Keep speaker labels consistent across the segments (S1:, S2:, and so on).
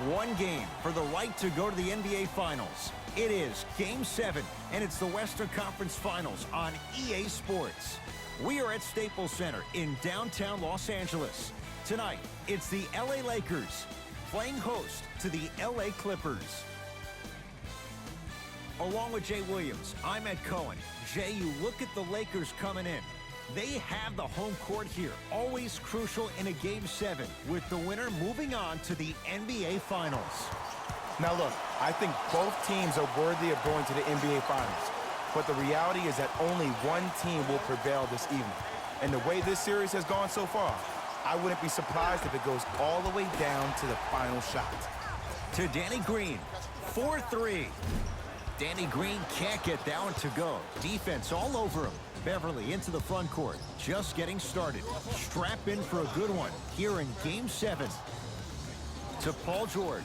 S1: One game for the right to go to the NBA Finals. It is Game 7, and it's the Western Conference Finals on EA Sports. We are at Staples Center in downtown Los Angeles. Tonight, it's the LA Lakers playing host to the LA Clippers. Along with Jay Williams, I'm Ed Cohen. Jay, you look at the Lakers coming in. They have the home court here, always crucial in a Game 7, with the winner moving on to the NBA Finals.
S2: Now look, I think both teams are worthy of going to the NBA Finals. But the reality is that only one team will prevail this evening. And the way this series has gone so far, I wouldn't be surprised if it goes all the way down to the final shot.
S1: To Danny Green, 4-3. Danny Green can't get that one to go. Defense all over him. Beverly into the front court, just getting started. Strap in for a good one here in Game 7. To Paul George.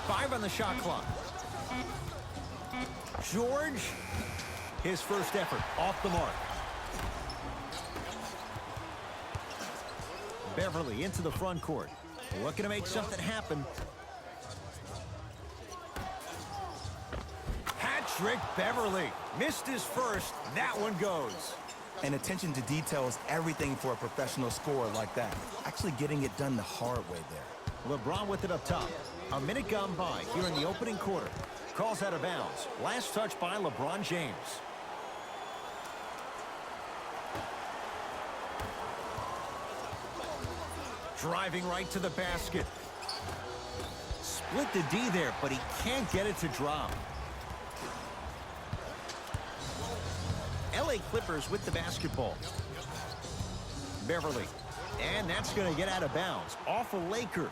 S1: Five on the shot clock. George, his first effort off the mark. Beverly into the front court. Looking to make something happen. Hat-trick Beverly. Missed his first. That one goes.
S2: And attention to detail is everything for a professional scorer like that. Actually getting it done the hard way there.
S1: LeBron with it up top. A minute gone by here in the opening quarter. Calls out of bounds. Last touch by LeBron James. Driving right to the basket. Split the D there, but he can't get it to drop. LA Clippers with the basketball. Beverly. And that's going to get out of bounds. Off a Laker.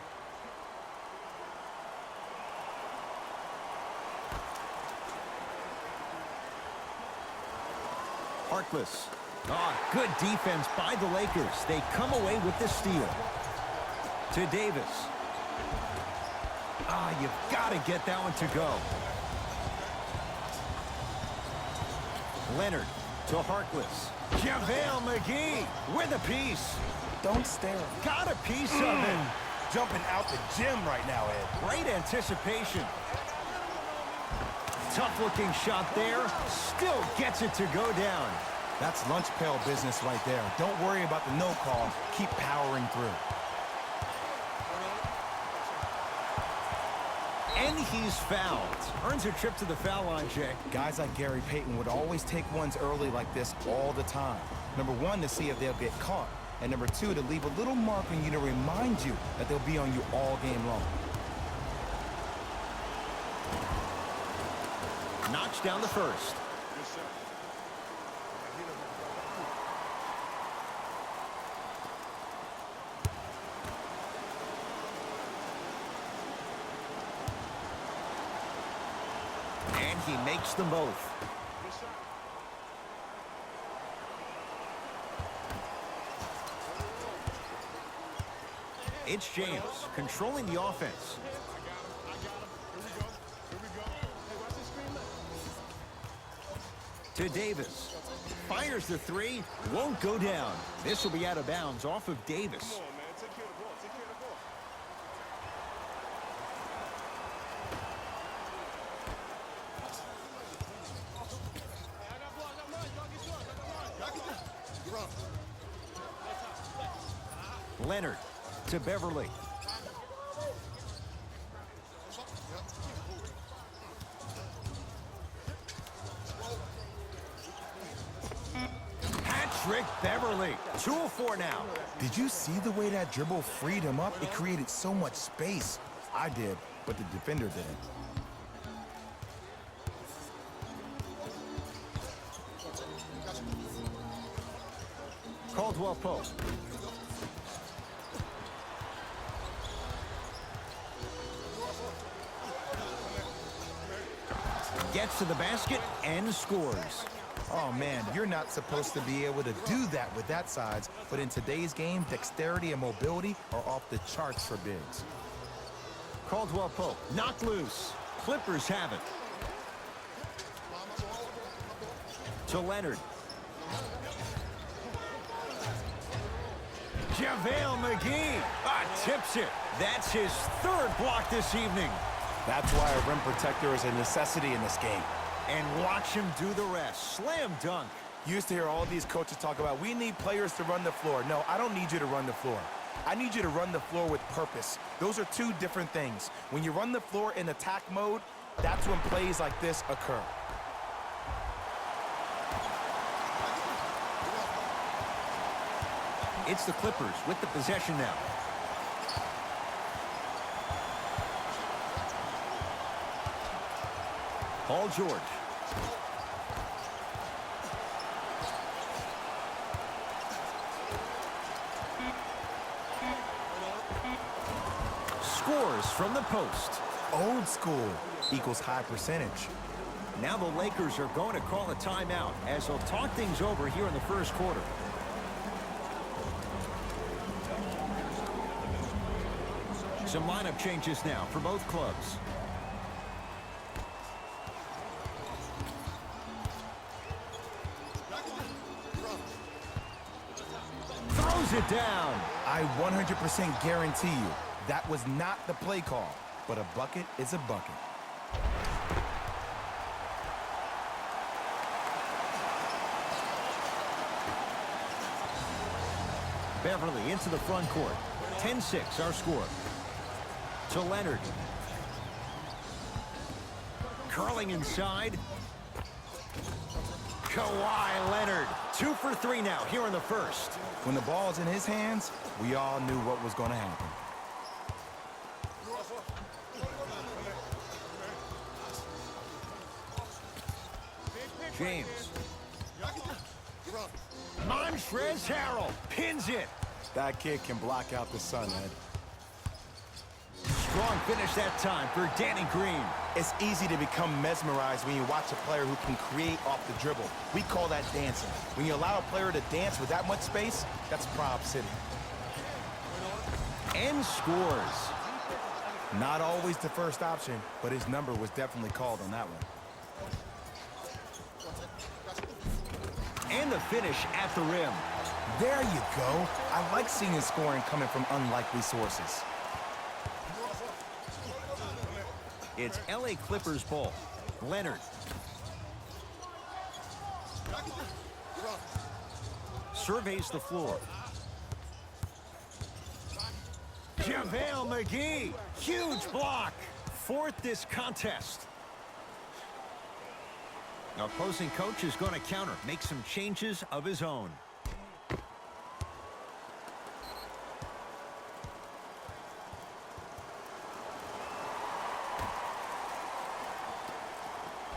S1: Harkless. Good defense by the Lakers. They come away with the steal. To Davis. You've got to get that one to go. Leonard to Harkless. JaVale McGee with a piece.
S2: Don't stare.
S1: Got a piece of it.
S2: Jumping out the gym right now, Ed.
S1: Great anticipation. Tough-looking shot there. Still gets it to go down.
S2: That's lunch pail business right there. Don't worry about the no call. Keep powering through.
S1: And he's fouled. Earns a trip to the foul line, Jay.
S2: Guys like Gary Payton would always take ones early like this all the time. Number one, to see if they'll get caught. And number two, to leave a little mark on you to remind you that they'll be on you all game long.
S1: Knocks down the first. And he makes them both. It's James controlling the offense. To Davis. Fires the three. Won't go down. This will be out of bounds off of Davis. Leonard to Beverly. Hat-trick Beverly. 2-of-4 now.
S2: Did you see the way that dribble freed him up? It created so much space. I did, but the defender didn't.
S1: Caldwell Pope. Gets to the basket and scores.
S2: Oh, man, you're not supposed to be able to do that with that size, but in today's game, dexterity and mobility are off the charts for bigs.
S1: Caldwell Pope knocked loose. Clippers have it. To Leonard. JaVale McGee tips it. That's his third block this evening.
S2: That's why a rim protector is a necessity in this game.
S1: And watch him do the rest. Slam dunk.
S2: You used to hear all these coaches talk about, we need players to run the floor. No, I don't need you to run the floor. I need you to run the floor with purpose. Those are two different things. When you run the floor in attack mode, that's when plays like this occur.
S1: It's the Clippers with the possession now. Paul George. Scores from the post.
S2: Old school equals high percentage.
S1: Now the Lakers are going to call a timeout as they'll talk things over here in the first quarter. Some lineup changes now for both clubs. Throws it down.
S2: I 100% guarantee you that was not the play call, but a bucket is a bucket.
S1: Beverly into the front court. 10-6 our score. To Leonard. Curling inside. Kawhi Leonard. 2 for 3 now here in the first.
S2: When the ball's in his hands, we all knew what was going to happen.
S1: James. Montrezl Harrell pins it.
S2: That kid can block out the sun, Ed.
S1: Strong finish that time for Danny Green.
S2: It's easy to become mesmerized when you watch a player who can create off the dribble. We call that dancing. When you allow a player to dance with that much space, that's Prob City.
S1: And scores.
S2: Not always the first option, but his number was definitely called on that one.
S1: And the finish at the rim.
S2: There you go. I like seeing his scoring coming from unlikely sources.
S1: It's LA Clippers ball. Leonard. Surveys the floor. JaVale McGee. Huge block. Fourth this contest. Our opposing coach is going to counter. Make some changes of his own.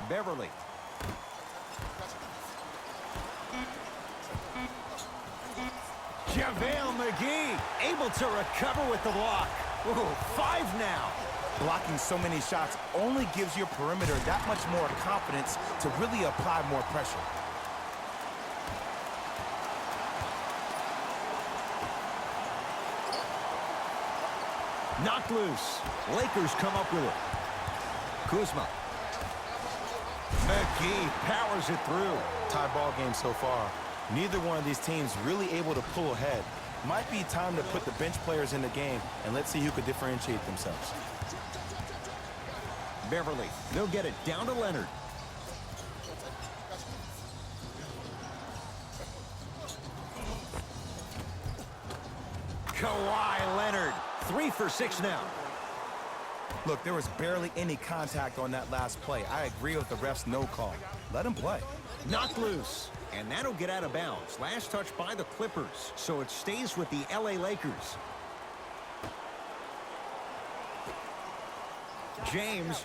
S1: Beverly. JaVale McGee able to recover with the block. Ooh, 5 now.
S2: Blocking so many shots only gives your perimeter that much more confidence to really apply more pressure.
S1: Knocked loose. Lakers come up with it. Kuzma. McGee powers it through.
S2: Tie ball game so far. Neither one of these teams really able to pull ahead. Might be time to put the bench players in the game, and let's see who could differentiate themselves.
S1: Beverly, they'll get it down to Leonard. Kawhi Leonard, 3 for 6 now.
S2: Look, there was barely any contact on that last play. I agree with the ref's no call. Let him play.
S1: Knocked loose, and that'll get out of bounds. Last touch by the Clippers, so it stays with the LA Lakers. James,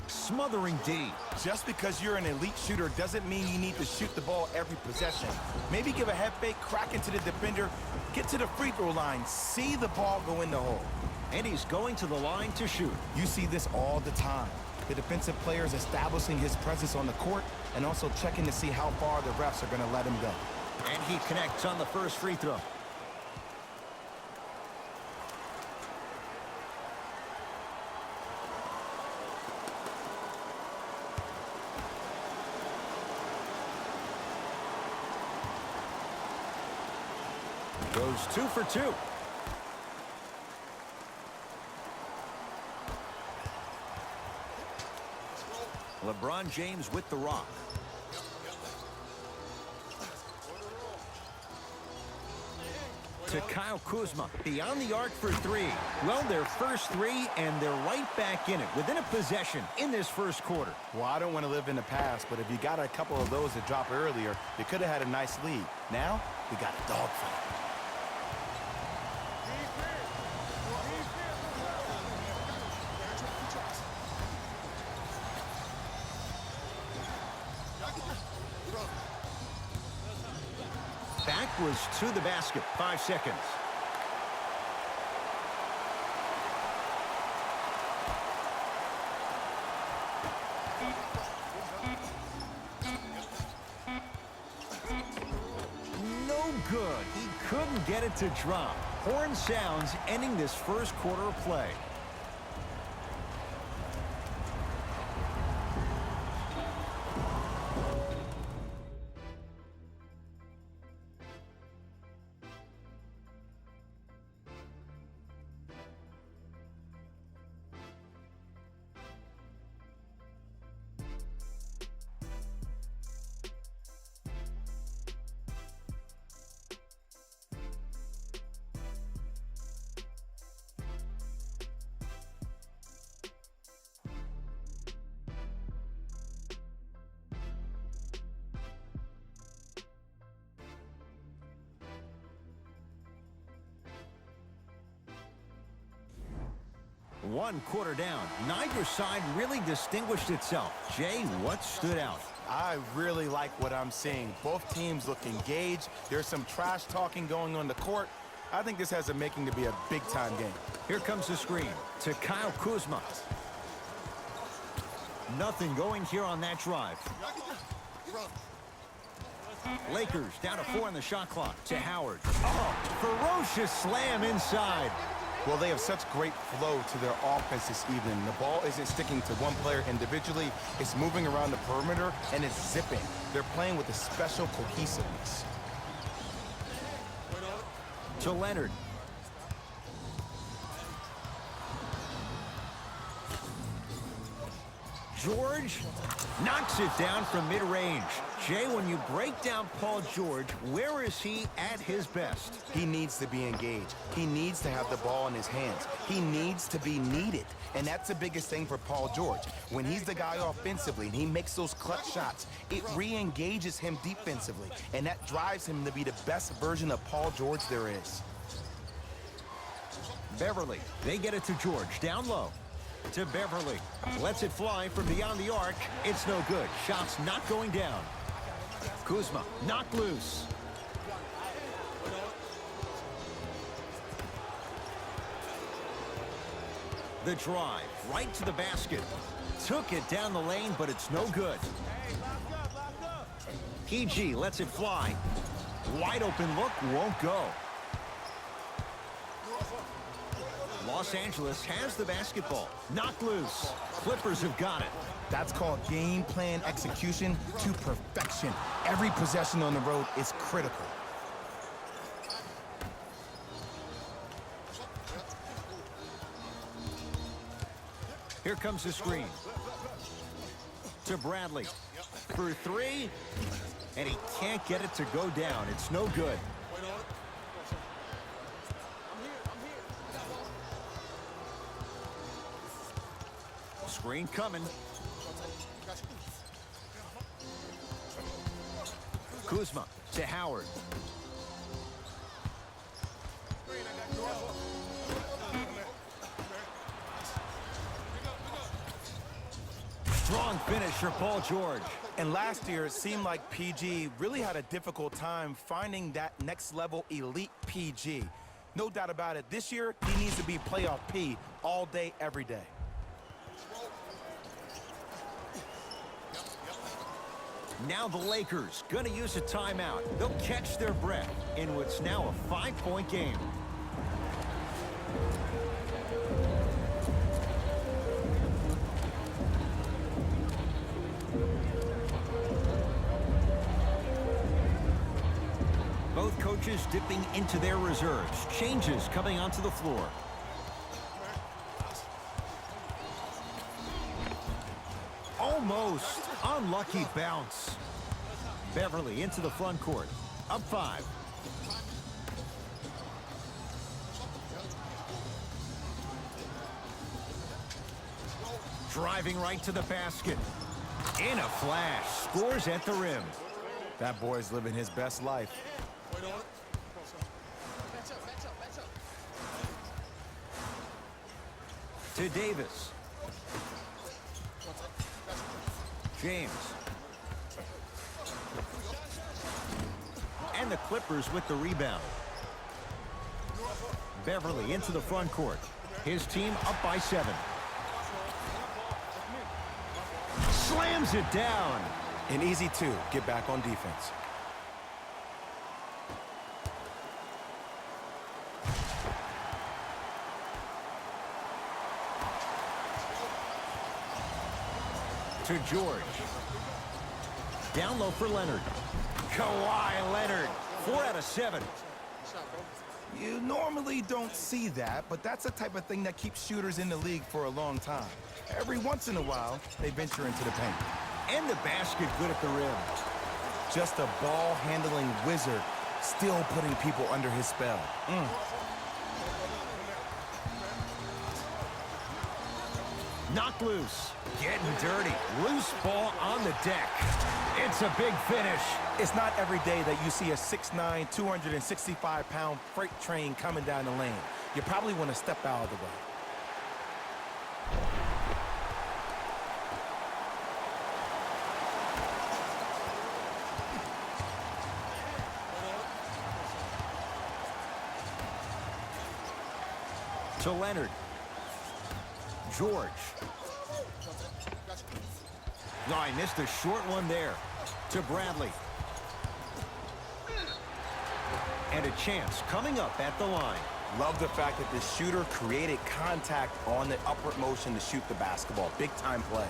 S1: smothering D.
S2: Just because you're an elite shooter doesn't mean you need to shoot the ball every possession. Maybe give a head fake, crack into the defender, get to the free throw line, see the ball go in the hole.
S1: And he's going to the line to shoot.
S2: You see this all the time. The defensive players establishing his presence on the court and also checking to see how far the refs are going to let him go.
S1: And he connects on the first free throw. Goes 2 for 2. LeBron James with the rock. To Kyle Kuzma, beyond the arc for 3. Well, their first 3, and they're right back in it, within a possession in this first quarter.
S2: Well, I don't want to live in the past, but if you got a couple of those that dropped earlier, you could have had a nice lead. Now, we got a dogfight.
S1: Backwards to the basket. 5 seconds. No good. He couldn't get it to drop. Horn sounds ending this first quarter of play. One quarter down. Neither side really distinguished itself. Jay, what stood out?
S2: I really like what I'm seeing. Both teams look engaged. There's some trash talking going on the court. I think this has a making to be a big-time game.
S1: Here comes the screen to Kyle Kuzma. Nothing going here on that drive. Lakers down to 4 on the shot clock. To Howard. Oh, ferocious slam inside.
S2: Well, they have such great flow to their offense this evening. The ball isn't sticking to one player individually. It's moving around the perimeter, and it's zipping. They're playing with a special cohesiveness.
S1: To Leonard. George knocks it down from mid-range. Jay, when you break down Paul George, where is he at his best?
S2: He needs to be engaged. He needs to have the ball in his hands. He needs to be needed. And that's the biggest thing for Paul George. When he's the guy offensively and he makes those clutch shots, it re-engages him defensively. And that drives him to be the best version of Paul George there is.
S1: Beverly, they get it to George, down low. To Beverly, lets it fly from beyond the arc. It's no good. Shots not going down. Kuzma knocked loose. The drive right to the basket. Took it down the lane, but it's no good. PG lets it fly. Wide open look, won't go. Los Angeles has the basketball. Knocked loose. Clippers have got it.
S2: That's called game plan execution to perfection. Every possession on the road is critical.
S1: Here comes the screen. To Bradley. For 3. And he can't get it to go down. It's no good. Screen coming. Kuzma to Howard. Strong finish for Paul George.
S2: And last year, it seemed like PG really had a difficult time finding that next level elite PG. No doubt about it. This year, he needs to be playoff P all day, every day.
S1: Now the Lakers going to use a timeout. They'll catch their breath in what's now a 5-point game. Both Both coaches dipping into their reserves. Changes coming onto the floor. Almost. Unlucky bounce. Beverly into the front court. Up 5. Driving right to the basket. In a flash. Scores at the rim.
S2: That boy's living his best life.
S1: To Davis. James. And the Clippers with the rebound. Beverly into the front court. His team up by 7. Slams it down.
S2: An easy 2. Get back on defense.
S1: To George. Down low for Leonard. Kawhi Leonard. 4 out of 7.
S2: You normally don't see that, but that's the type of thing that keeps shooters in the league for a long time. Every once in a while, they venture into the paint.
S1: And the basket good at the rim.
S2: Just a ball-handling wizard, still putting people under his spell.
S1: Knocked loose. Getting dirty. Loose ball on the deck. It's a big finish.
S2: It's not every day that you see a 6'9", 265-pound freight train coming down the lane. You probably want to step out of the way.
S1: To Leonard. George. No, I missed a short one there. To Bradley. And a chance coming up at the line.
S2: Love the fact that the shooter created contact on the upward motion to shoot the basketball. Big time play.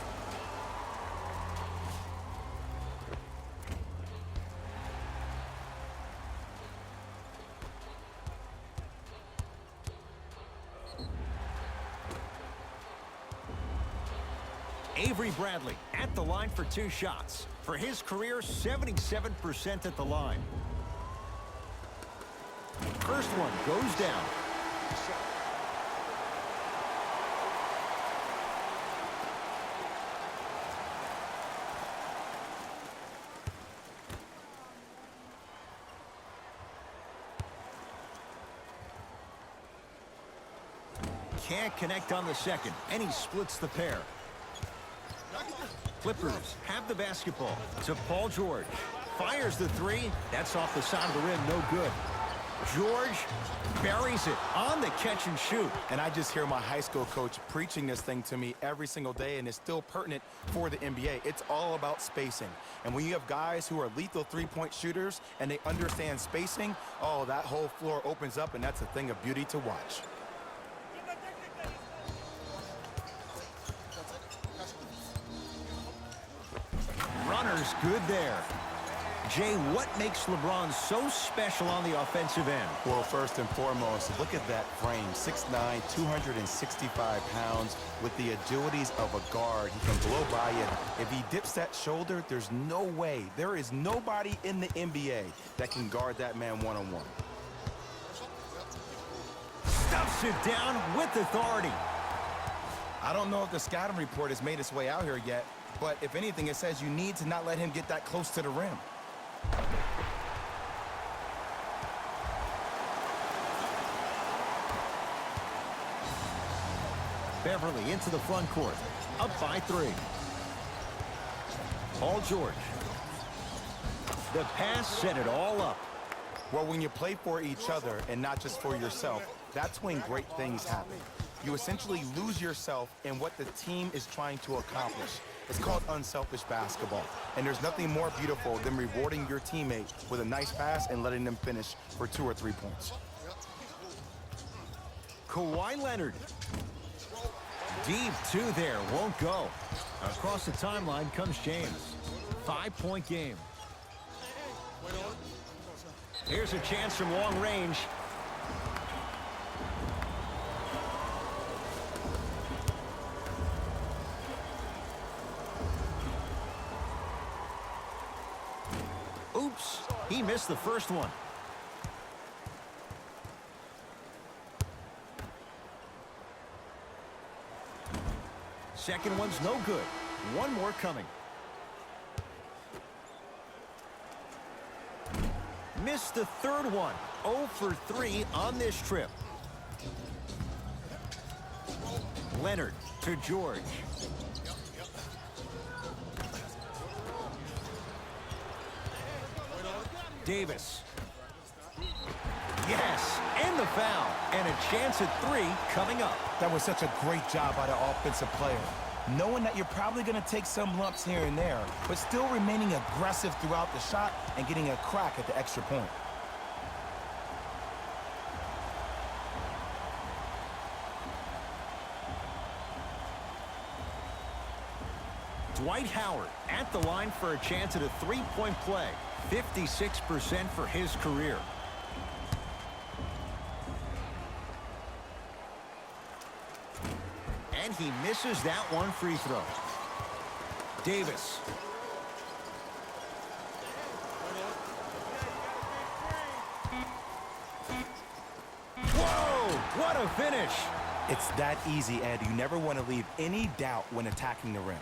S1: Avery Bradley at the line for 2 shots. For his career, 77% at the line. First one goes down. Can't connect on the second, and he splits the pair. Clippers have the basketball to Paul George. Fires the 3. That's off the side of the rim, no good. George buries it on the catch and shoot.
S2: And I just hear my high school coach preaching this thing to me every single day, and it's still pertinent for the NBA. It's all about spacing. And when you have guys who are lethal three-point shooters and they understand spacing, oh, that whole floor opens up, and that's a thing of beauty to watch.
S1: Runner's good there. Jay, what makes LeBron so special on the offensive end?
S2: Well, first and foremost, look at that frame. 6'9", 265 pounds with the agilities of a guard. He can blow by you. If he dips that shoulder, there's no way. There is nobody in the NBA that can guard that man one-on-one.
S1: Stuffs it down with authority.
S2: I don't know if the scouting report has made its way out here yet, but if anything, it says you need to not let him get that close to the rim.
S1: Beverly into the front court. Up by 3. Paul George. The pass set it all up.
S2: Well, when you play for each other and not just for yourself, that's when great things happen. You essentially lose yourself in what the team is trying to accomplish. It's called unselfish basketball. And there's nothing more beautiful than rewarding your teammate with a nice pass and letting them finish for 2 or 3 points.
S1: Kawhi Leonard. Deep 2 there, won't go. Across the timeline comes James. 5-point game. Here's a chance from long range. Oops, he missed the first one. Second one's no good. One more coming. Missed the third one. 0 for 3 on this trip. Leonard to George. Davis. Yes, and the foul. And a chance at 3 coming up.
S2: That was such a great job by the offensive player. Knowing that you're probably going to take some lumps here and there, but still remaining aggressive throughout the shot and getting a crack at the extra point.
S1: Dwight Howard at the line for a chance at a three-point play. 56% for his career. And he misses that one free throw. Davis. Whoa! What a finish!
S2: It's that easy, Ed. You never want to leave any doubt when attacking the rim.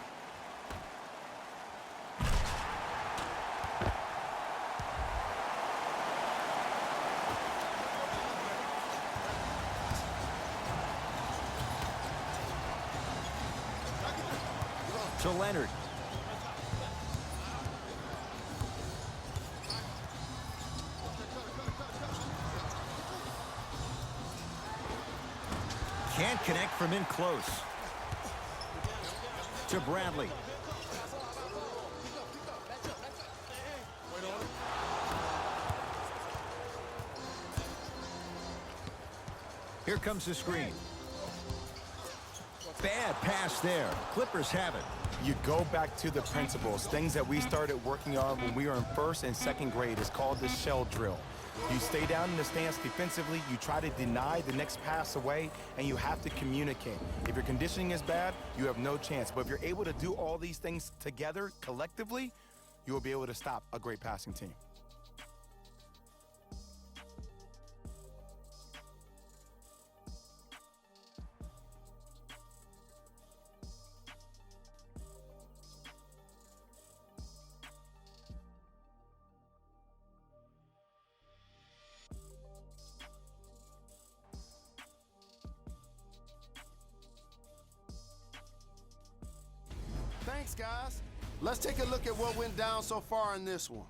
S1: To Leonard. Can't connect from in close. To Bradley. Here comes the screen. Bad pass there. Clippers have it.
S2: You go back to the principles, things that we started working on when we were in first and second grade. It's called the shell drill. You stay down in the stance defensively, you try to deny the next pass away, and you have to communicate. If your conditioning is bad, you have no chance. But if you're able to do all these things together, collectively, you will be able to stop a great passing team.
S3: Thanks, guys. Let's take a look at what went down so far in this one.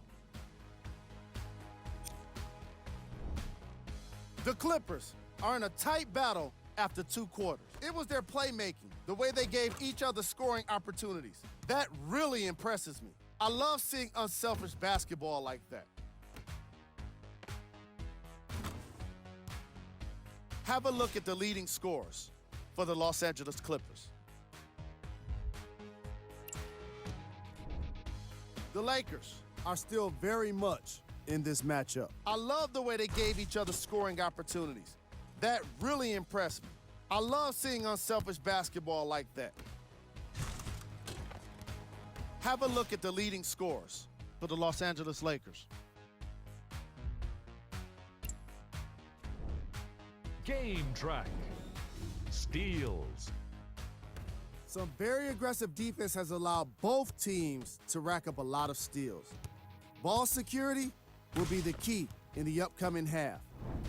S3: The Clippers are in a tight battle after 2 quarters. It was their playmaking, the way they gave each other scoring opportunities. That really impresses me. I love seeing unselfish basketball like that. Have a look at the leading scorers for the Los Angeles Clippers. The Lakers are still very much in this matchup. I love the way they gave each other scoring opportunities. That really impressed me. I love seeing unselfish basketball like that. Have a look at the leading scorers for the Los Angeles Lakers.
S4: Game track. Steals.
S3: Some very aggressive defense has allowed both teams to rack up a lot of steals. Ball security will be the key in the upcoming half,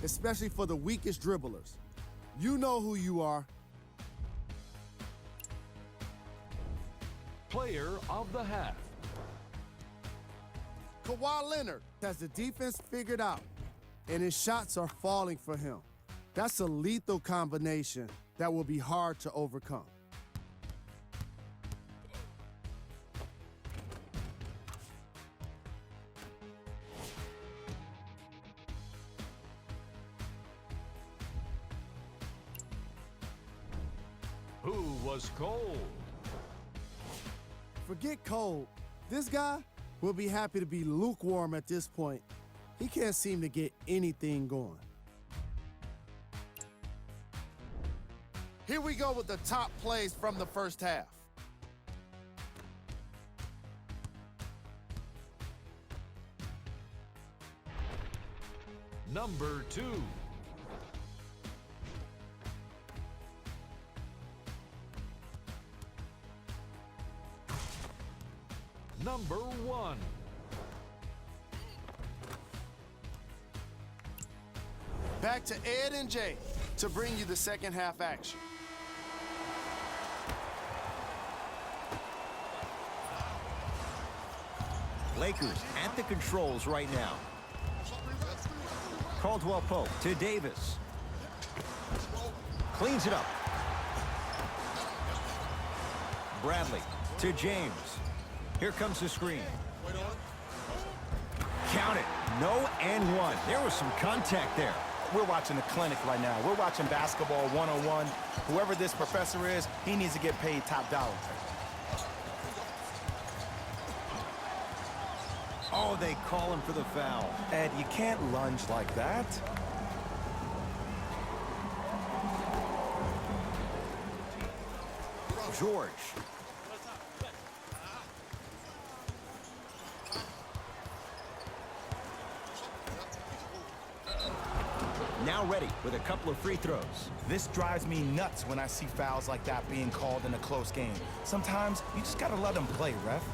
S3: especially for the weakest dribblers. You know who you are.
S4: Player of the half.
S3: Kawhi Leonard has the defense figured out, and his shots are falling for him. That's a lethal combination that will be hard to overcome.
S4: Who was cold?
S3: Forget cold. This guy will be happy to be lukewarm at this point. He can't seem to get anything going. Here we go with the top plays from the first half.
S4: Number 2. Number 1.
S3: Back to Ed and Jay to bring you the second half action.
S1: Lakers at the controls right now. Caldwell Pope to Davis. Cleans it up. Bradley to James. Here comes the screen. Count it. No and one. There was some contact there.
S2: We're watching a clinic right now. We're watching basketball one-on-one. Whoever this professor is, he needs to get paid top dollar.
S1: Oh, they call him for the foul.
S2: Ed, you can't lunge like that.
S1: George. Now ready with a couple of free throws.
S2: This drives me nuts when I see fouls like that being called in a close game. Sometimes you just gotta let them play, ref.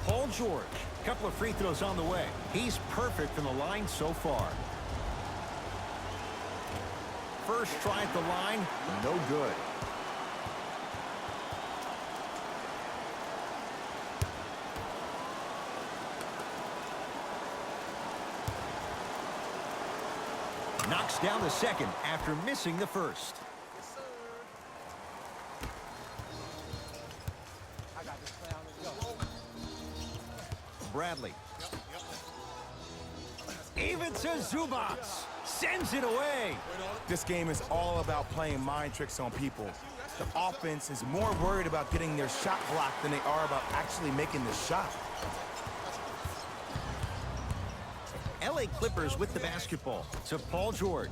S1: Paul George, couple of free throws on the way. He's perfect from the line so far. First try at the line, no good. Knocks down the second after missing the first. Bradley. Even to Zubac. Sends it away.
S2: This game is all about playing mind tricks on people. The offense is more worried about getting their shot blocked than they are about actually making the shot.
S1: LA Clippers with the basketball to Paul George.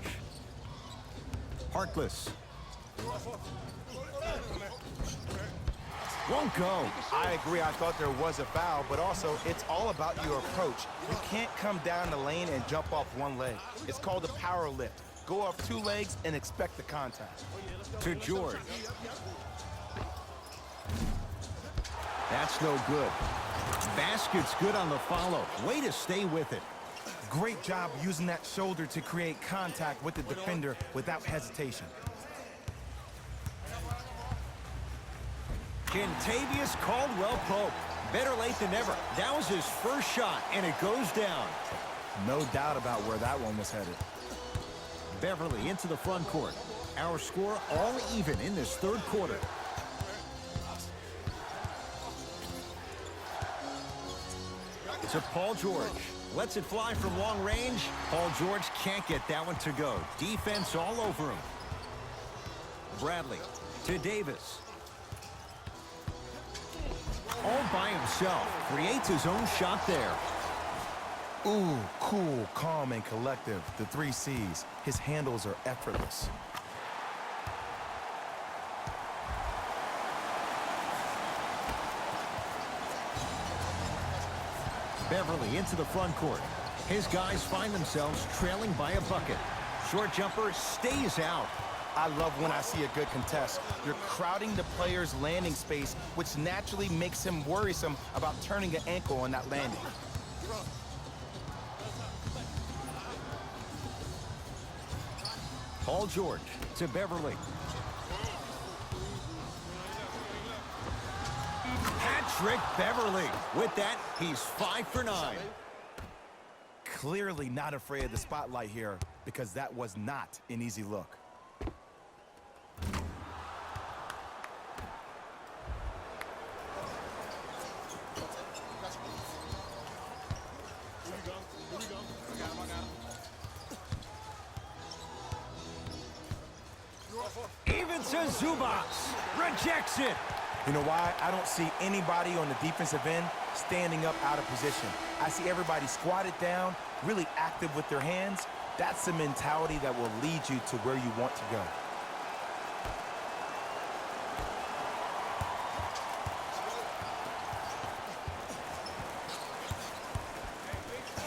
S1: Harkless. Won't go.
S2: I agree, I thought there was a foul, but also it's all about your approach. You can't come down the lane and jump off one leg. It's called a power lift. Go off two legs and expect the contact.
S1: To George. That's no good. Basket's good on the follow. Way to stay with it.
S2: Great job using that shoulder to create contact with the defender without hesitation.
S1: Kentavious Caldwell Pope. Better late than never. That was his first shot, and it goes down.
S2: No doubt about where that one was headed.
S1: Beverly into the front court. Our score all even in this third quarter. To Paul George. Lets it fly from long range. Paul George can't get that one to go. Defense all over him. Bradley to Davis. All by himself. Creates his own shot there.
S2: Ooh, cool, calm, and collective. The 3 C's. His handles are effortless.
S1: Beverly into the front court. His guys find themselves trailing by a bucket. Short jumper stays out.
S2: I love when I see a good contest. You're crowding the player's landing space, which naturally makes him worrisome about turning an ankle on that landing.
S1: Paul George to Beverly. Patrick Beverly. With that, he's 5 for 9.
S2: Clearly not afraid of the spotlight here, because that was not an easy look.
S1: Even to Zubas. Rejects it.
S2: You know why? I don't see anybody on the defensive end standing up out of position. I see everybody squatted down, really active with their hands. That's the mentality that will lead you to where you want to go.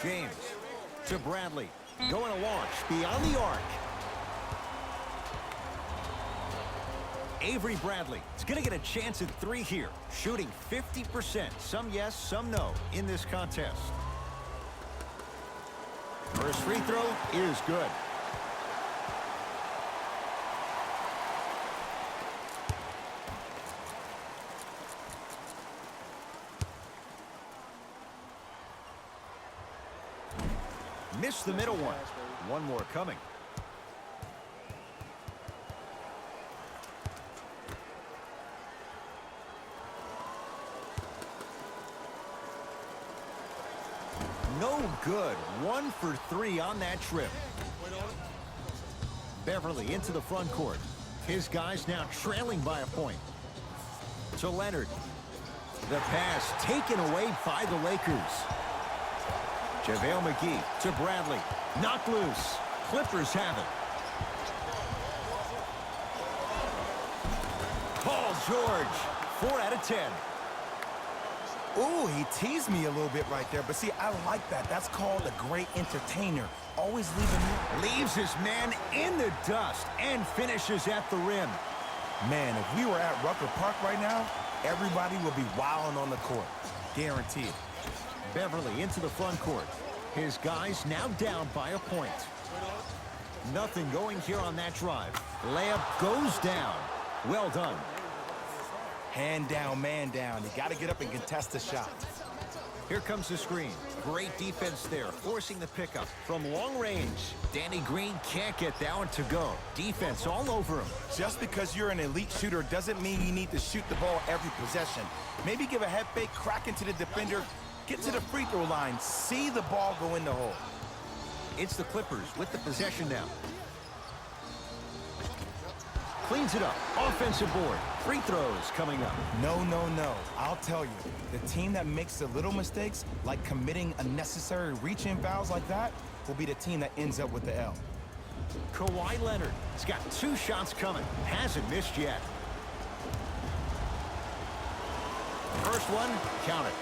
S1: James to Bradley. Going to launch beyond the arc. Avery Bradley is going to get a chance at 3 here. Shooting 50%. Some yes, some no in this contest. First free throw is good. Missed the middle one. One more coming. No good. 1 for 3 on that trip. Beverly into the front court. His guys now trailing by a point. To Leonard. The pass taken away by the Lakers. JaVale McGee to Bradley. Knocked loose. Clippers have it. Paul George. 4 out of 10.
S2: Ooh, he teased me a little bit right there. But see, I like that. That's called a great entertainer. Always
S1: leaves his man in the dust and finishes at the rim.
S2: Man, if we were at Rucker Park right now, everybody would be wilding on the court. Guaranteed.
S1: Beverly into the front court. His guys now down by a point. Nothing going here on that drive. Layup goes down. Well done.
S2: Hand down, man down. You got to get up and contest the shot.
S1: Here comes the screen. Great defense there, forcing the pickup. From long range, Danny Green can't get that one to go. Defense all over him.
S2: Just because you're an elite shooter doesn't mean you need to shoot the ball every possession. Maybe give a head fake, crack into the defender, get to the free throw line, see the ball go in the hole.
S1: It's the Clippers with the possession now. Cleans it up. Offensive board. Free throws coming up.
S2: No, no, no. I'll tell you, the team that makes the little mistakes, like committing unnecessary reach-in fouls like that, will be the team that ends up with the L.
S1: Kawhi Leonard has got 2 shots coming. Hasn't missed yet. First one, count it.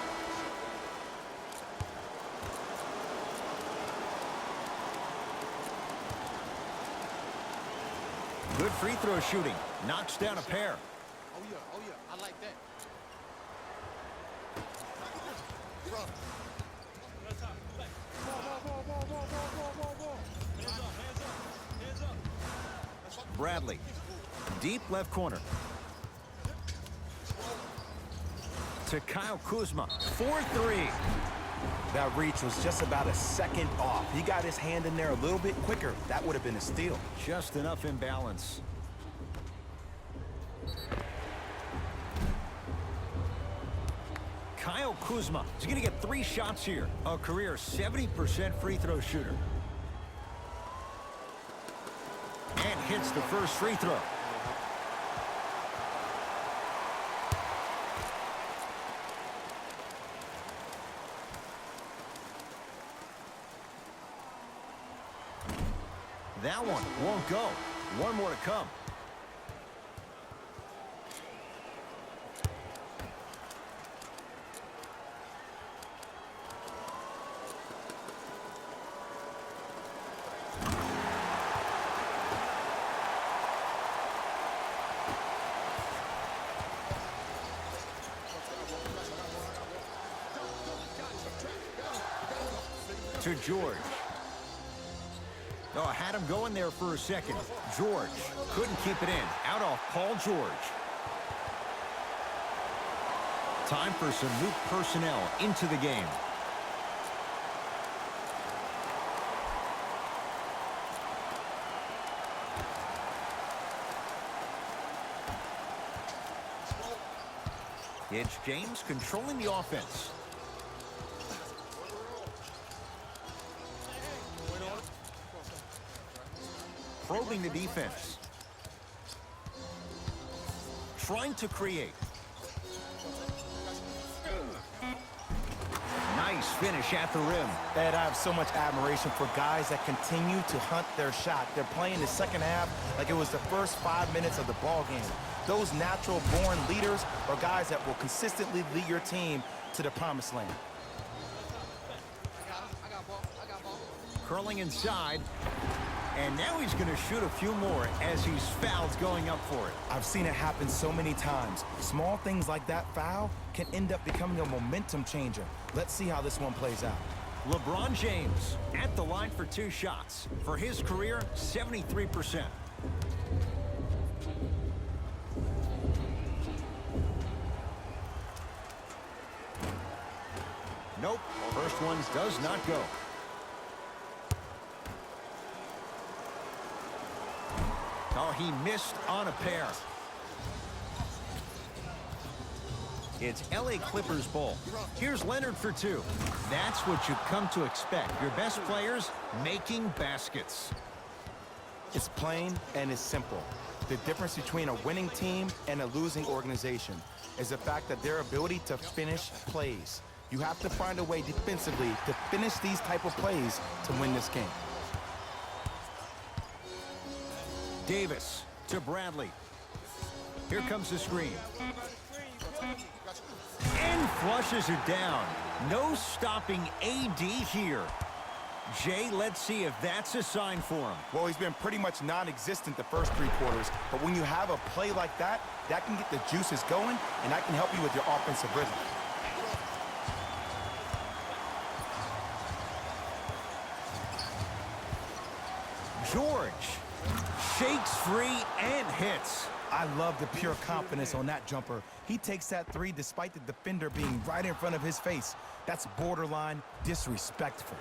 S1: Good free throw shooting. Knocks down a pair.
S5: Oh, yeah. I like that.
S1: Bradley. Deep left corner. To Kyle Kuzma. 4-3.
S2: That reach was just about a second off. He got his hand in there a little bit quicker. That would have been a steal.
S1: Just enough imbalance. Kyle Kuzma is going to get 3 shots here. A career 70% free throw shooter. And hits the first free throw. That one won't go. One more to come. To George. Oh, had him going there for a second. George couldn't keep it in. Out off Paul George. Time for some new personnel into the game. It's James controlling the offense. Probing the defense. trying to create. Nice finish at the rim.
S2: Ed, I have so much admiration for guys that continue to hunt their shot. They're playing the second half like it was the first 5 minutes of the ball game. Those natural-born leaders are guys that will consistently lead your team to the promised land.
S5: I got ball.
S1: Curling inside. And now he's going to shoot a few more as he's fouled going up for it.
S2: I've seen it happen so many times. Small things like that foul can end up becoming a momentum changer. Let's see how this one plays out.
S1: LeBron James at the line for 2 shots. For his career, 73%. Nope, first one does not go. Oh, he missed on a pair. It's LA Clippers ball. Here's Leonard for 2. That's what you've come to expect. Your best players making baskets.
S2: It's plain and it's simple. The difference between a winning team and a losing organization is the fact that their ability to finish plays. You have to find a way defensively to finish these type of plays to win this game.
S1: Davis to Bradley. Here comes the screen. And flushes it down. No stopping AD here. Jay, let's see if that's a sign for him.
S2: Well, he's been pretty much non-existent the first 3 quarters, but when you have a play like that, that can get the juices going, and that can help you with your offensive rhythm.
S1: George shakes free and hits.
S2: I love the pure confidence on that jumper. He takes that 3 despite the defender being right in front of his face. That's borderline disrespectful.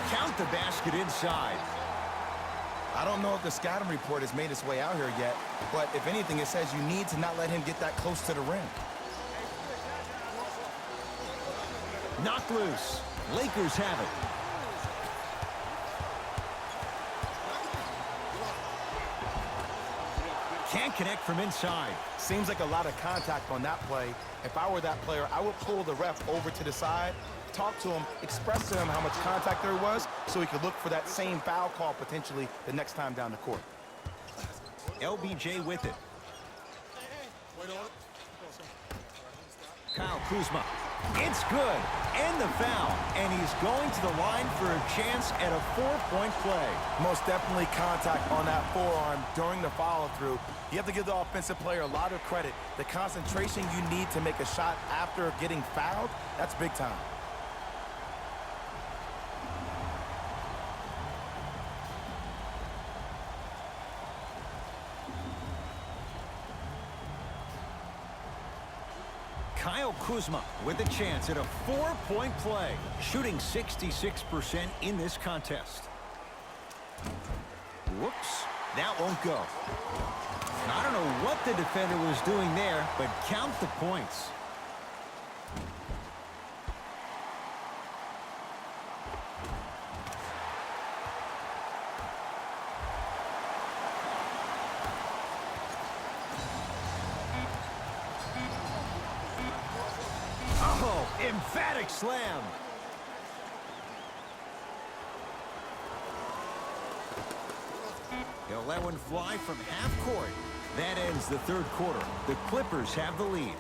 S1: Count the basket inside.
S2: I don't know if the scouting report has made its way out here yet, but if anything, it says you need to not let him get that close to the rim.
S1: Knocked loose. Lakers have it. Can't connect from inside.
S2: Seems like a lot of contact on that play. If I were that player, I would pull the ref over to the side, talk to him, express to him how much contact there was so he could look for that same foul call potentially the next time down the court.
S1: LBJ with it. Kyle Kuzma. It's good. And the foul. And he's going to the line for a chance at a 4-point play.
S2: Most definitely contact on that forearm during the follow-through. You have to give the offensive player a lot of credit. The concentration you need to make a shot after getting fouled, that's big time.
S1: Kyle Kuzma with a chance at a 4-point play, shooting 66% in this contest. Whoops, that won't go. I don't know what the defender was doing there, but count the points. Oh, emphatic slam. He'll let one fly from half court. That ends the third quarter. The Clippers have the lead.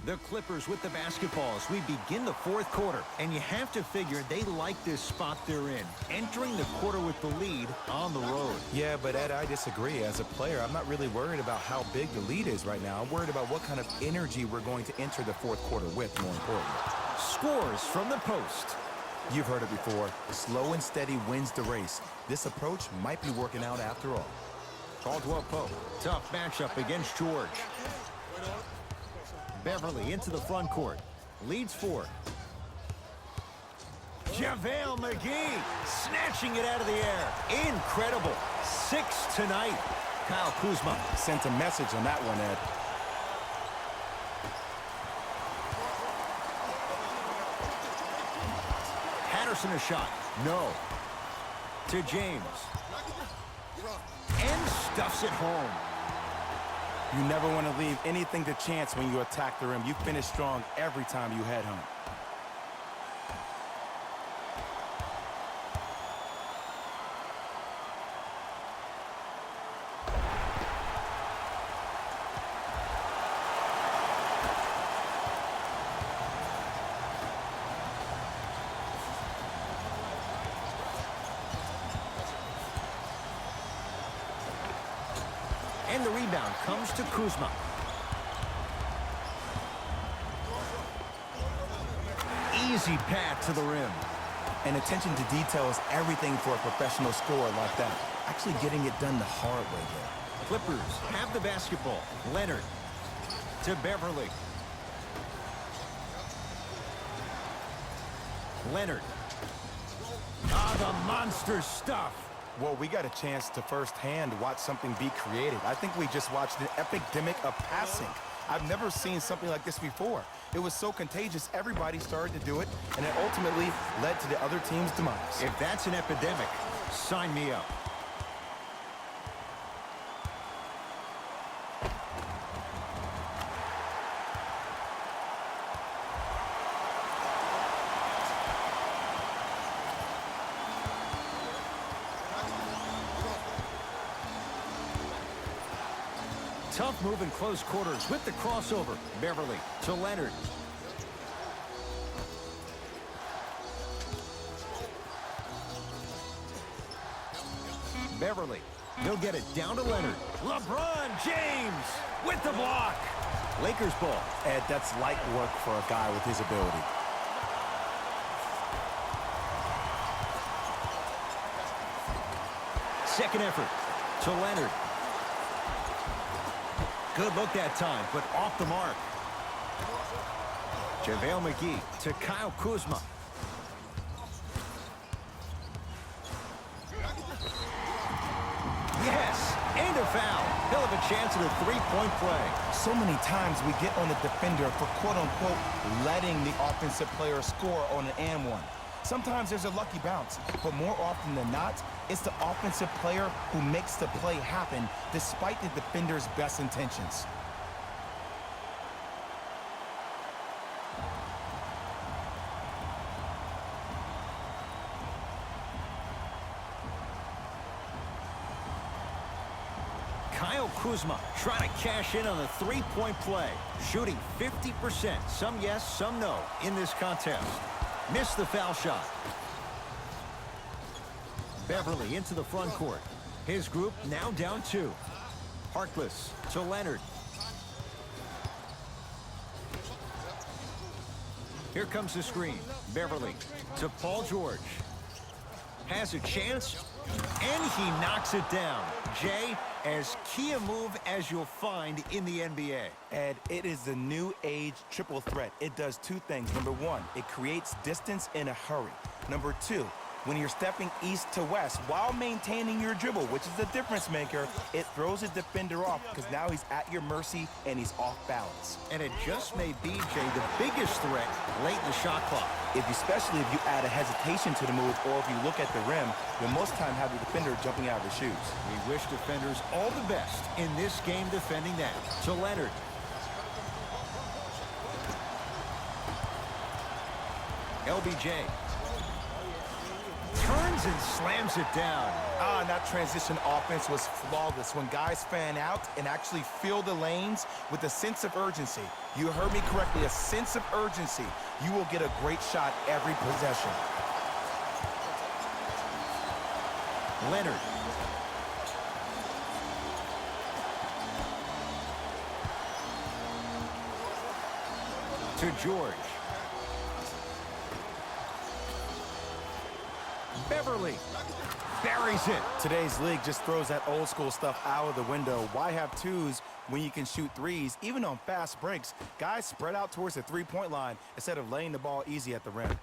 S1: The Clippers with the basketball as we begin the fourth quarter. And you have to figure they like this spot they're in, entering the quarter with the lead on the road.
S2: Yeah, but Ed, I disagree. As a player, I'm not really worried about how big the lead is right now. I'm worried about what kind of energy we're going to enter the fourth quarter with, more importantly.
S1: Scores from the post.
S2: You've heard it before. Slow and steady wins the race. This approach might be working out after all.
S1: Caldwell Pope, tough matchup against George. Beverly into the front court. Leads 4. JaVale McGee snatching it out of the air. Incredible. 6 tonight. Kyle Kuzma
S2: Sent a message on that one, Ed.
S1: Patterson a shot. No. To James. And stuffs it home.
S2: You never want to leave anything to chance when you attack the rim. You finish strong every time you head home.
S1: And the rebound comes to Kuzma. Easy path to the rim.
S2: And attention to detail is everything for a professional scorer like that. Actually getting it done the hard way here.
S1: Clippers have the basketball. Leonard to Beverly. Leonard. Ah, the monster stuff.
S2: Well, we got a chance to firsthand watch something be created. I think we just watched an epidemic of passing. I've never seen something like this before. It was so contagious, everybody started to do it, and it ultimately led to the other team's demise.
S1: If that's an epidemic, sign me up. Tough move in close quarters with the crossover. Beverly to Leonard. Beverly. He'll get it down to Leonard. LeBron James with the block. Lakers ball.
S2: Ed, that's light work for a guy with his ability.
S1: Second effort to Leonard. Good look that time, but off the mark. JaVale McGee to Kyle Kuzma. Yes, and a foul. He'll have a chance at a three-point play.
S2: So many times we get on the defender for quote-unquote letting the offensive player score on an and one. Sometimes there's a lucky bounce, but more often than not, it's the offensive player who makes the play happen despite the defender's best intentions.
S1: Kyle Kuzma trying to cash in on the three-point play. Shooting 50%. Some yes, some no in this contest. Missed the foul shot. Beverly into the front court. His group now down 2. Harkless to Leonard. Here comes the screen. Beverly to Paul George. Has a chance, and he knocks it down. Jay, as key a move as you'll find in the NBA.
S2: Ed, it is the new age triple threat. It does 2 things. Number 1, it creates distance in a hurry. Number 2, when you're stepping east to west while maintaining your dribble, which is a difference maker, it throws a defender off because now he's at your mercy and he's off balance.
S1: And it just may be, Jay, the biggest threat late in the shot clock.
S2: Especially if you add a hesitation to the move, or if you look at the rim, you'll most time have the defender jumping out of his shoes.
S1: We wish defenders all the best in this game defending that. To Leonard. LBJ. Turns and slams it down.
S2: And that transition offense was flawless when guys fan out and actually fill the lanes with a sense of urgency. You heard me correctly, a sense of urgency. You will get a great shot every possession.
S1: Leonard. To George. Beverly buries it.
S2: Today's league just throws that old school stuff out of the window. Why have twos when you can shoot threes? Even on fast breaks, guys spread out towards the three-point line instead of laying the ball easy at the rim.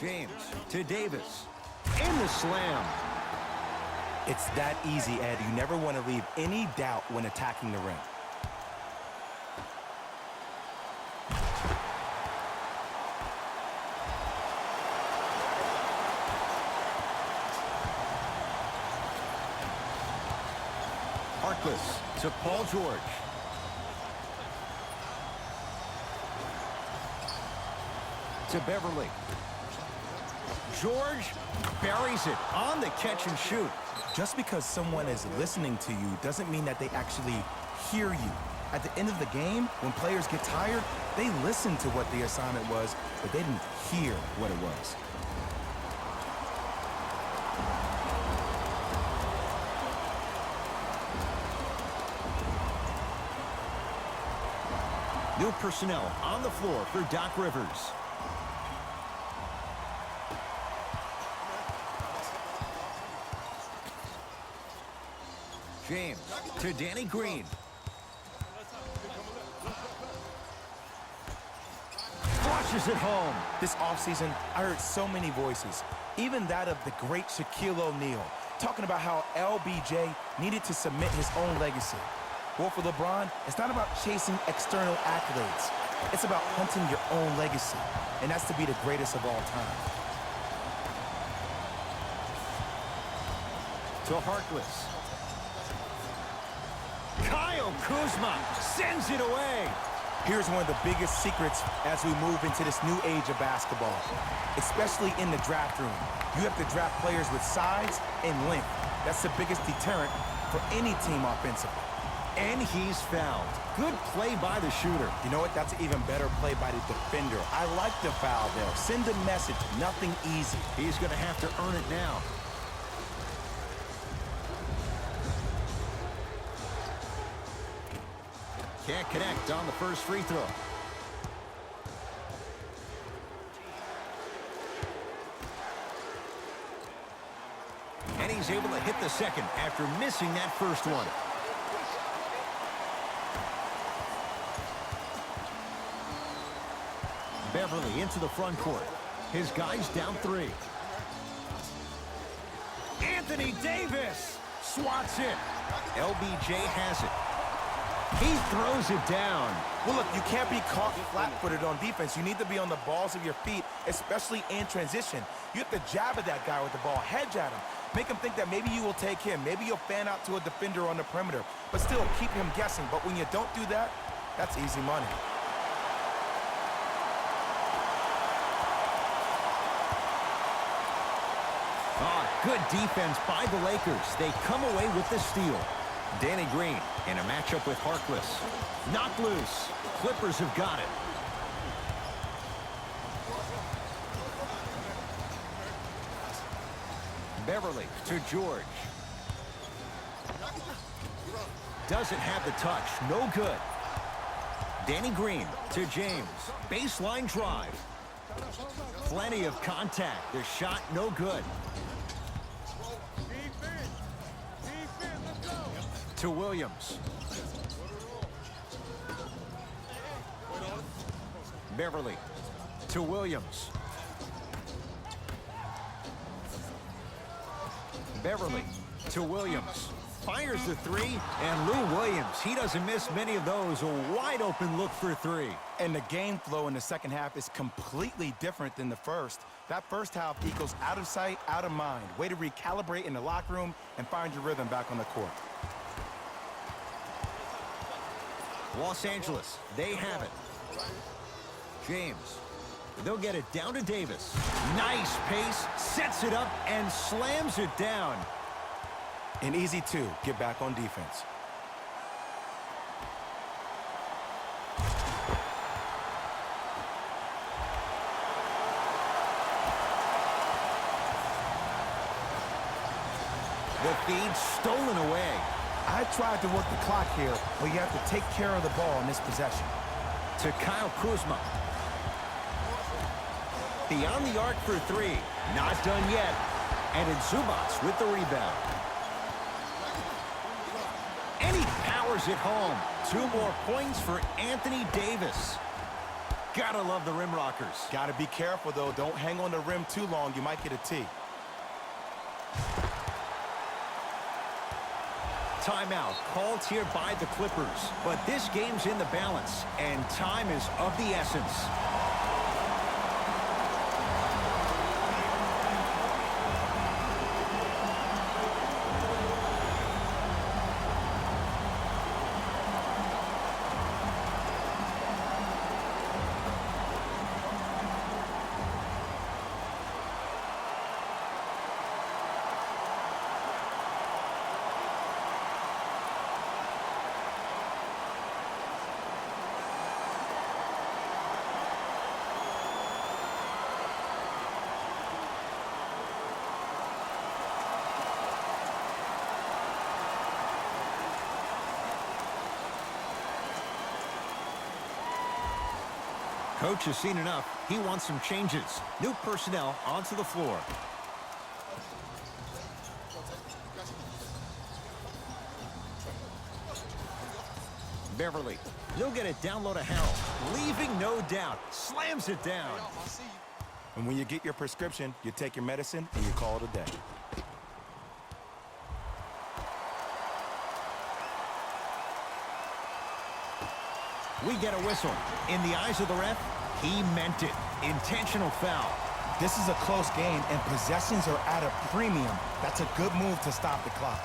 S1: James to Davis. In the slam.
S2: It's that easy, Ed. You never want to leave any doubt when attacking the rim.
S1: Harkless to Paul George. To Beverly. George buries it on the catch and shoot.
S2: Just because someone is listening to you doesn't mean that they actually hear you. At the end of the game, when players get tired, they listen to what the assignment was, but they didn't hear what it was.
S1: New personnel on the floor for Doc Rivers. James to Danny Green. Flushes it home.
S2: This offseason, I heard so many voices, even that of the great Shaquille O'Neal, talking about how LBJ needed to submit his own legacy. Well, for LeBron, it's not about chasing external accolades. It's about hunting your own legacy, and that's to be the greatest of all time.
S1: To Harkless. Kyle Kuzma sends it away.
S2: Here's one of the biggest secrets as we move into this new age of basketball, especially in the draft room. You have to draft players with size and length. That's the biggest deterrent for any team offensively.
S1: And he's fouled. Good play by the shooter.
S2: You know what? That's an even better play by the defender. I like the foul there. Send a message. Nothing easy.
S1: He's going to have to earn it now. Can't connect on the first free throw. And he's able to hit the second after missing that first one. Beverly into the front court. His guys down three. Anthony Davis swats it. LBJ has it. He throws it down.
S2: Well, look, you can't be caught flat-footed on defense. You need to be on the balls of your feet, especially in transition. You have to jab at that guy with the ball, hedge at him. Make him think that maybe you will take him. Maybe you'll fan out to a defender on the perimeter, but still keep him guessing. But when you don't do that, that's easy money.
S1: Good defense by the Lakers. They come away with the steal. Danny Green in a matchup with Harkless. Knocked loose. Clippers have got it. Beverly to George. Doesn't have the touch. No good. Danny Green to James. Baseline drive. Plenty of contact. The shot no good. To Williams. Beverly to Williams. Beverly to Williams. Fires the three, and Lou Williams, he doesn't miss many of those. A wide open look for three.
S2: And the game flow in the second half is completely different than the first. That first half equals out of sight, out of mind. Way to recalibrate in the locker room and find your rhythm back on the court.
S1: Los Angeles, they have it. James, they'll get it down to Davis. Nice pace, sets it up, and slams it down.
S2: An easy two, get back on defense.
S1: The feed stolen away.
S2: I I tried to work the clock here, but you have to take care of the ball in this possession.
S1: To Kyle Kuzma. Beyond the arc for three. Not done yet. And it's Zubats with the rebound. And he powers it home. 2 more points for Anthony Davis. Gotta love the rim rockers.
S2: Gotta be careful, though. Don't hang on the rim too long. You might get a tee.
S1: Timeout called here by the Clippers. But this game's in the balance, and time is of the essence. Coach has seen enough. He wants some changes. New personnel onto the floor. Beverly. He'll get it down low to Harrell. Leaving no doubt. Slams it down.
S2: And when you get your prescription, you take your medicine and you call it a day.
S1: We get a whistle. In the eyes of the ref, he meant it. Intentional foul.
S2: This is a close game, and possessions are at a premium. That's a good move to stop the clock.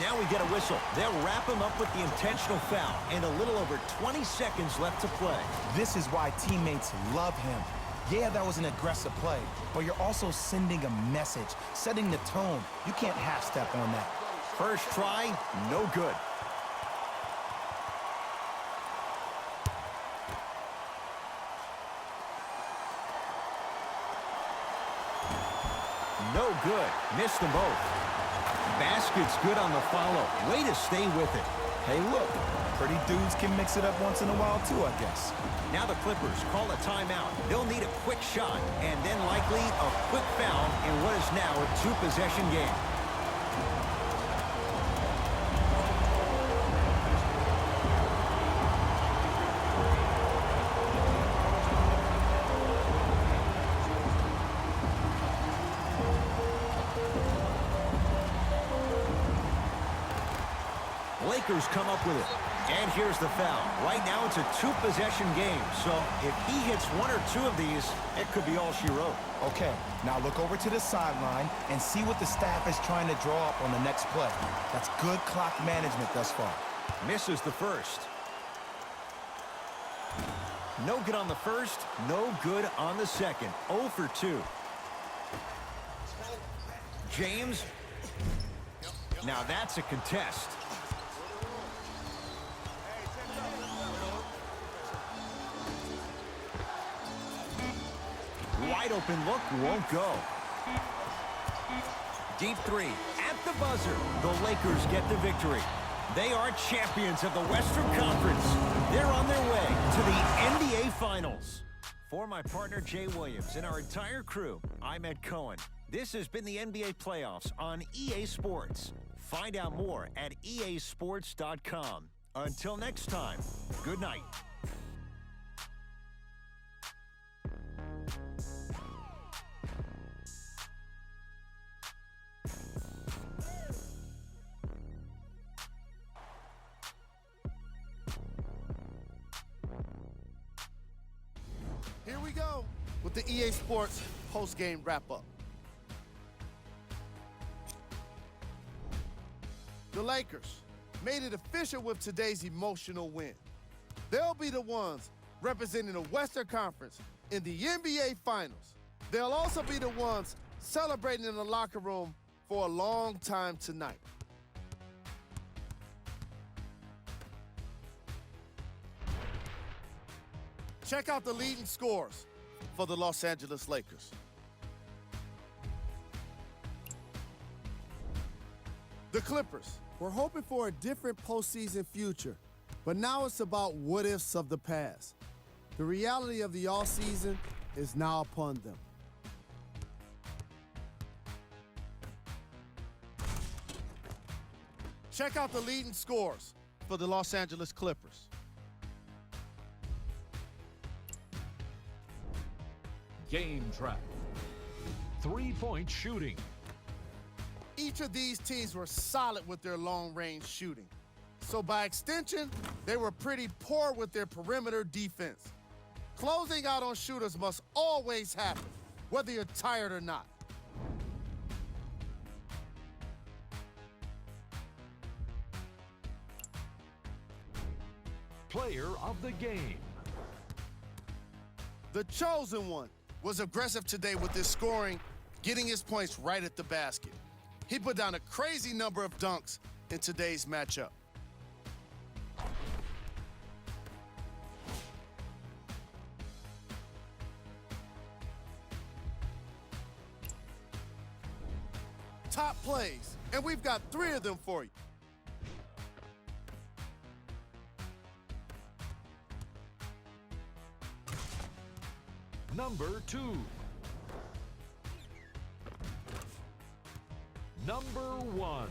S1: Now we get a whistle. They'll wrap him up with the intentional foul, and a little over 20 seconds left to play.
S2: This is why teammates love him. Yeah, that was an aggressive play, but you're also sending a message, setting the tone. You can't half-step on that.
S1: First try, no good. No good. Missed them both. Basket's good on the follow. Way to stay with it.
S2: Hey, look. Pretty dudes can mix it up once in a while, too, I guess.
S1: Now the Clippers call a timeout. They'll need a quick shot and then likely a quick foul in what is now a 2-possession game. Lakers come up with it. And here's the foul. Right now it's a 2-possession game, so if he hits 1 or 2 of these, it could be all she wrote.
S2: Okay, now look over to the sideline and see what the staff is trying to draw up on the next play. That's good clock management thus far.
S1: Misses the first. No good on the first, no good on the second. 0 for 2. James. Now that's a contest. Wide open look, won't go. Deep 3 at the buzzer. The Lakers get the victory. They are champions of the Western Conference. They're on their way to the NBA Finals. For my partner Jay Williams and our entire crew, I'm Ed Cohen. This has been the NBA Playoffs on EA Sports. Find out more at easports.com. Until next time, good night.
S3: Here we go with the EA Sports post-game wrap-up. The Lakers made it official with today's emotional win. They'll be the ones representing the Western Conference in the NBA Finals. They'll also be the ones celebrating in the locker room for a long time tonight. Check out the leading scores for the Los Angeles Lakers. The Clippers We're hoping for a different postseason future, but now it's about what-ifs of the past. The reality of the offseason is now upon them.
S5: Check out the leading scores for the Los Angeles Clippers.
S4: Game track. 3-point shooting.
S5: Each of these teams were solid with their long-range shooting. So by extension, they were pretty poor with their perimeter defense. Closing out on shooters must always happen, whether you're tired or not.
S4: Player of the game.
S5: The chosen one was aggressive today with his scoring, getting his points right at the basket. He put down a crazy number of dunks in today's matchup. Top plays, and we've got 3 of them for you.
S4: Number 2. Number 1.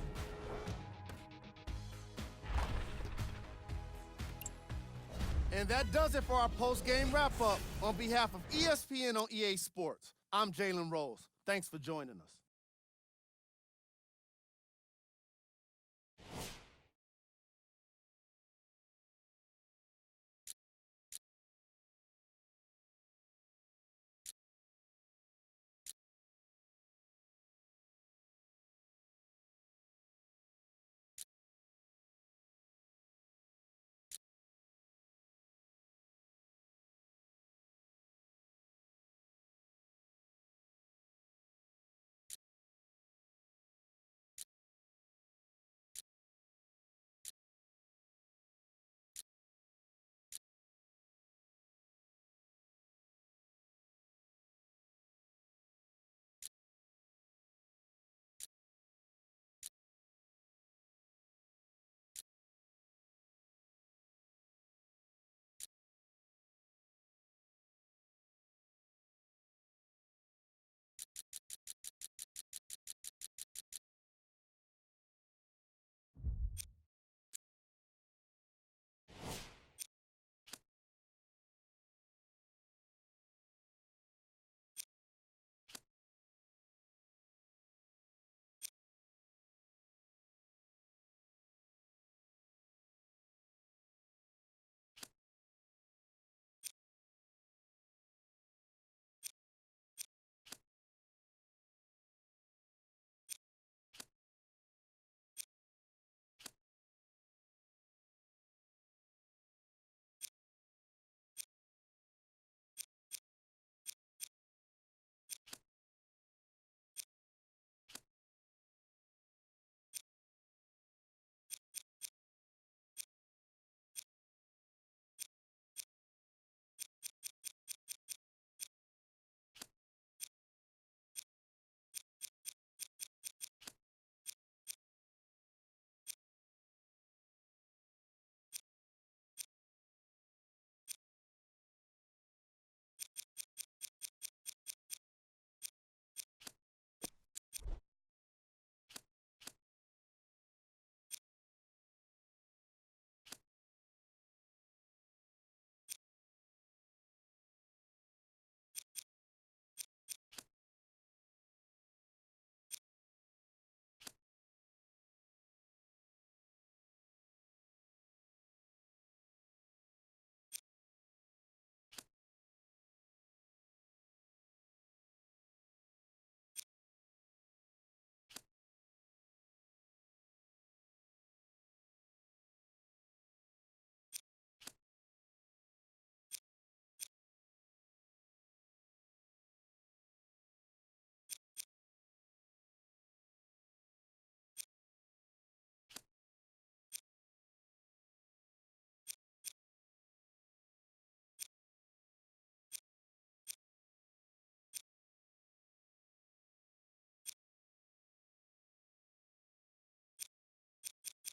S5: And that does it for our post-game wrap-up. On behalf of ESPN on EA Sports, I'm Jalen Rose. Thanks for joining us.